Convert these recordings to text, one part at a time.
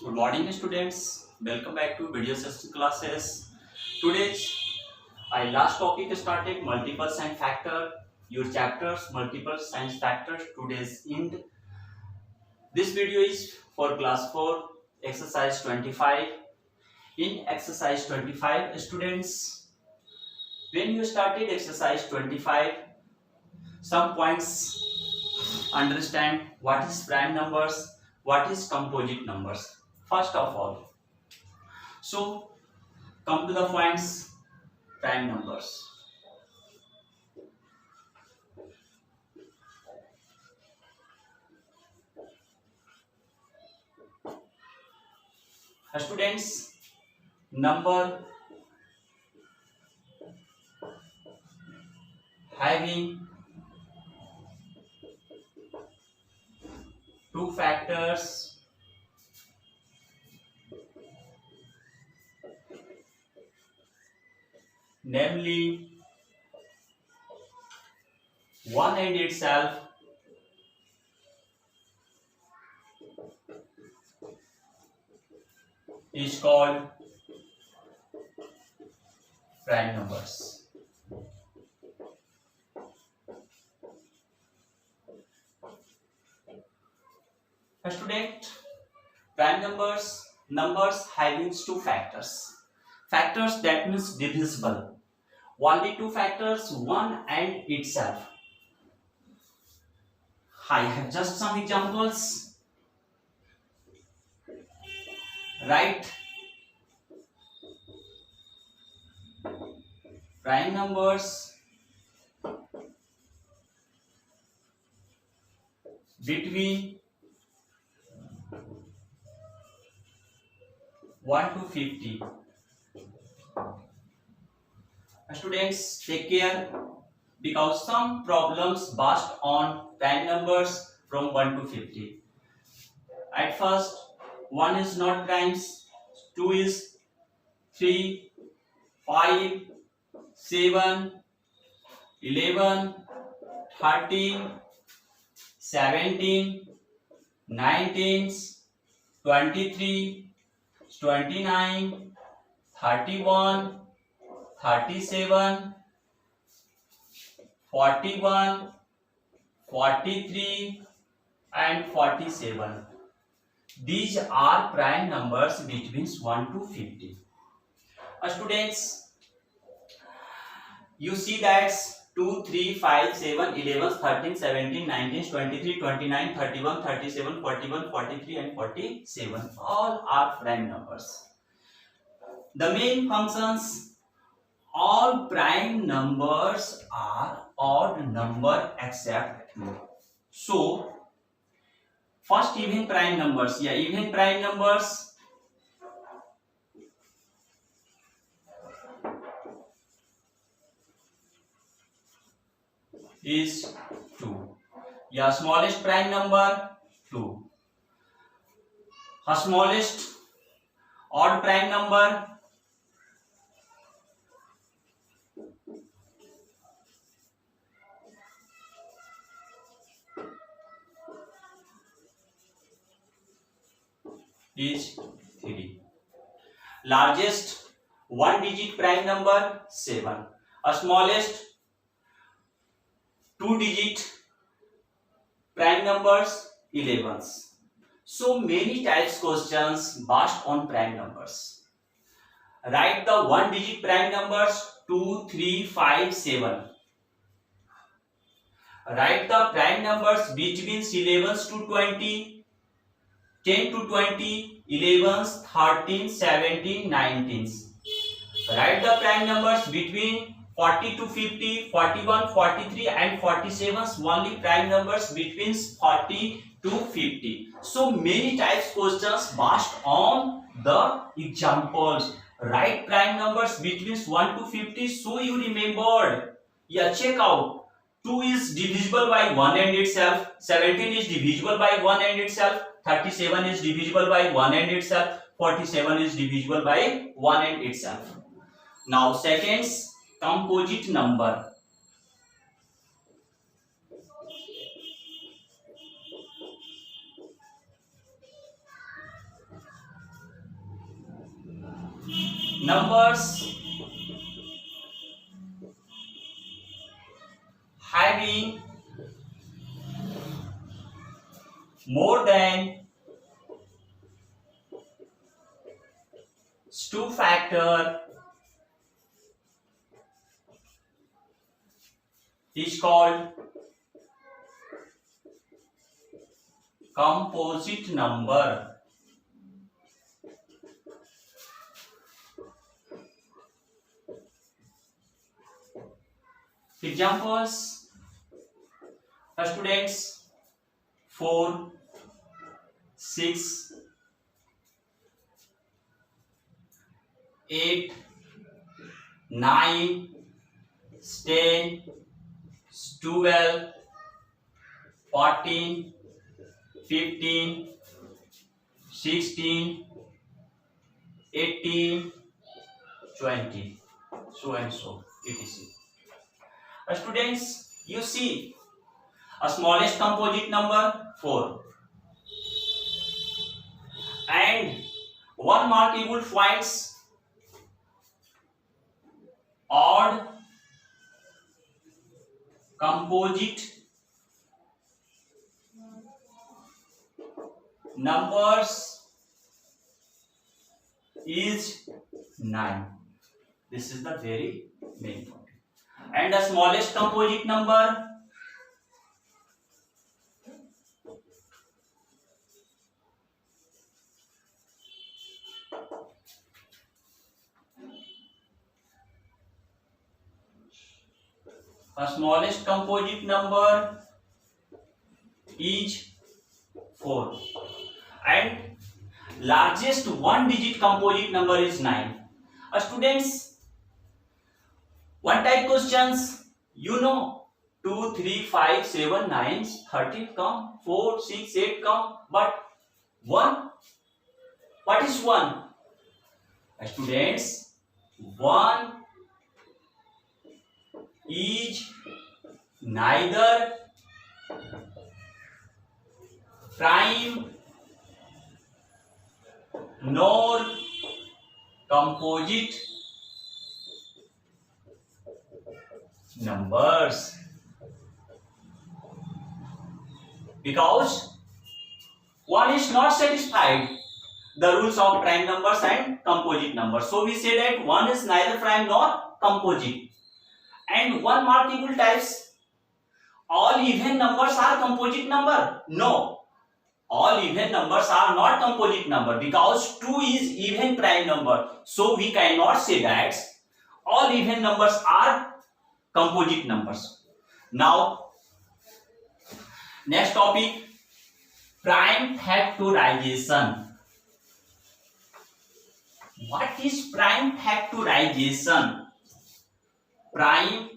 Good morning, students. Welcome back to video system classes. Today's our last topic started multiples and factor. Your chapters multiples and factors today's end. This video is for class 4, exercise 25. In exercise 25, students, when you started exercise 25, some points understand what is prime numbers, what is composite numbers. First of all, so come to the points. Prime numbers. Students, number having two factors, namely 1 and itself is called prime numbers. Student, prime numbers having two factors. Factors that means divisible. Only two factors, 1 and itself. I have just some examples. Write prime numbers between 1 to 50. Students, take care because some problems based on prime numbers from 1 to 50. At first, 1 is not primes, 2 is 3, 5, 7, 11, 13, 17, 19, 23, 29, 31, 37, 41, 43 and 47. These are prime numbers between 1 to 50. Students, you see that 2, 3, 5, 7, 11, 13, 17, 19, 23, 29, 31, 37, 41, 43 and 47. All are prime numbers. The main functions, all prime numbers are odd number except 2. So, first even prime numbers. Even prime numbers is 2. Smallest prime number 2. Smallest odd prime number is 3. Largest one digit prime number 7. Smallest two digit prime numbers 11. So many types questions based on prime numbers. Write the one digit prime numbers 2, 3, 5, 7. Write the prime numbers between 11 to 20, 10 to 20, 11, 13, 17, 19. Write the prime numbers between 40 to 50, 41, 43 and 47. Only prime numbers between 40 to 50. So many types questions based on the examples. Write prime numbers between 1 to 50 so you remembered. Check out. 2 is divisible by 1 and itself. 17 is divisible by 1 and itself. 37 is divisible by 1 and itself. 47 is divisible by 1 and itself. Now seconds, composite number. numbers having more than 2 factor is called composite number. Examples, students, 4, 6, 8, 9, 10, 12, 14, 15, 16, 18, 20, so and so, etc. Students, you see a smallest composite number 4 and one markable points odd composite numbers is 9. This is the very main point. And the smallest composite number is 4 and largest one digit composite number is 9. Students, one type questions, you know, 2, 3, 5, 7, 9, 13 come, 4, 6, 8 come, but 1, what is 1? Students, 1 is neither prime nor composite numbers, because 1 is not satisfied the rules of prime numbers and composite numbers. So we say that 1 is neither prime nor composite. And one markable types, all even numbers are composite number. No, all even numbers are not composite number, because 2 is even prime number. So we cannot say that all even numbers are composite numbers. Now, next topic, prime factorization. What is prime factorization? Prime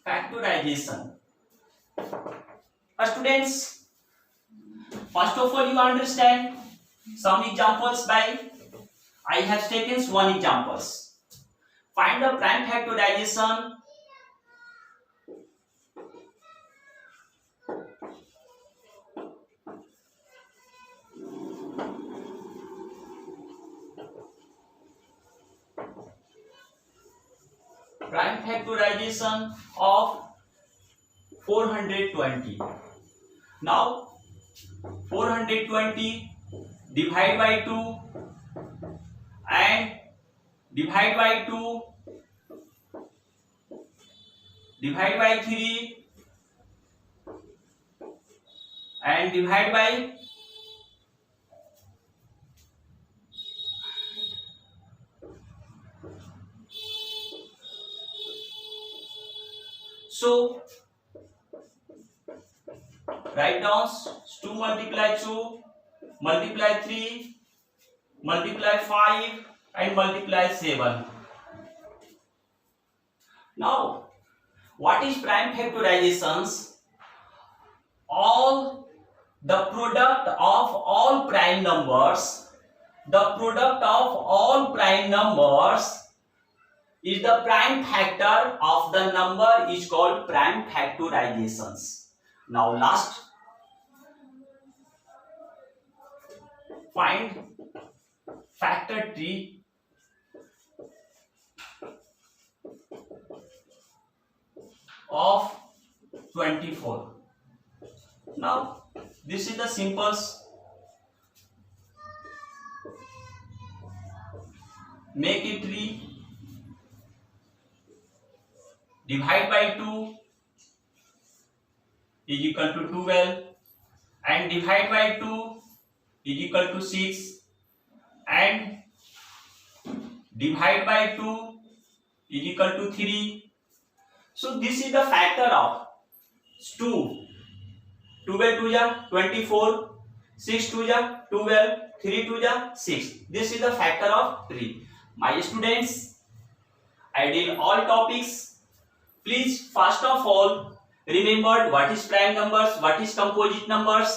factorization. Students, first of all, you understand some examples by I have taken one examples. Find the prime factorization. Prime factorization of 420. Now 420 divide by 2 and divide by 2, divide by 3 and divide by so write down 2 multiply 2 multiply 3 multiply 5 and multiply 7. Now what is prime factorizations? All the product of all prime numbers, the product of all prime numbers is the prime factor of the number is called prime factorizations. Now last, find factor tree of 24. Now this is the simple. Make it tree, divide by 2 is equal to 12, and divide by 2 is equal to 6, and divide by 2 is equal to 3. So this is the factor of 2. 2 by 2 is 24, 6 2 is 12, 3 2 is 6. This is the factor of 3. My students, I did all topics. Please first of all remember what is prime numbers, what is composite numbers.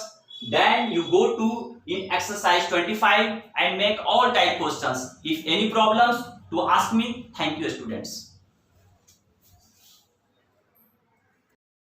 Then you go to in exercise 25 and make all type questions. If any problems, to ask me. Thank you, students.